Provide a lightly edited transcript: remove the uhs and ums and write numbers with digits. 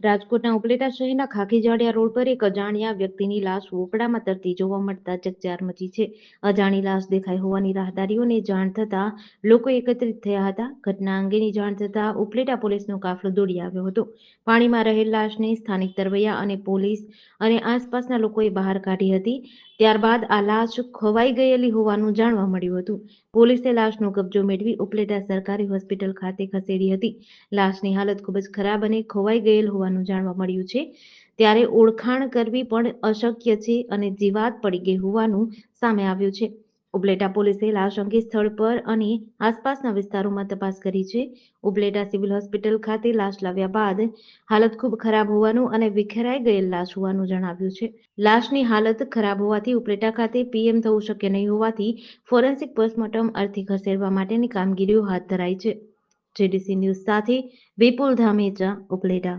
રાજકોટના ઉપલેટા શહેરના ખાખીજાડિયા રોડ પર એક અજાણ્યા વ્યક્તિની લાશ રોકડામાં તરતી જોવા મળતા ચકચાર મચી છે. અજાણી લાશ દેખાઈ હોવાની રાહદારીઓને જાણ થતા લોકો એકત્રિત થયા હતા. ઘટના અંગેની જાણ થતા ઉપલેટા પોલીસનો કાફલો દોડી આવ્યો હતો. પાણીમાં રહેલ લાશને સ્થાનિક તરવૈયા અને પોલીસ અને આસપાસના લોકોએ બહાર કાઢી હતી. ત્યારબાદ આ લાશ ખોવાઈ ગયેલી હોવાનું જાણવા મળ્યું હતું. પોલીસે લાશનો કબજો મેળવી ઉપલેટા સરકારી હોસ્પિટલ ખાતે ખસેડી હતી. લાશની હાલત ખૂબ જ ખરાબ અને ખોવાઈ ગયેલ હોવાનું જાણવા મળ્યું છે. ત્યારે ઓળખાણ કરવી પણ અશક્ય છે અને જીવાત પડી ગઈ હોવાનું સામે આવ્યું છે. ઉપલેટા પોલીસે લાશ અંગે સ્થળ પર અને આસપાસના વિસ્તારોમાં તપાસ કરી છે. ઉપલેટા સિવિલ હોસ્પિટલ ખાતે લાશ લાવ્યા બાદ હાલત ખૂબ ખરાબ હોવાનું અને વિખેરાઈ ગયેલ લાશ હોવાનું જણાવ્યું છે. લાશની હાલત ખરાબ હોવાથી ઉપલેટા ખાતે પીએમ થવું શક્ય નહીં હોવાથી ફોરેન્સિક પોસ્ટમોર્ટમ અર્થે ખસેડવા માટેની કામગીરીઓ હાથ ધરાઈ છે. જેડીસી ન્યૂઝ સાથે વિપુલ ધામેચા, ઉપલેટા.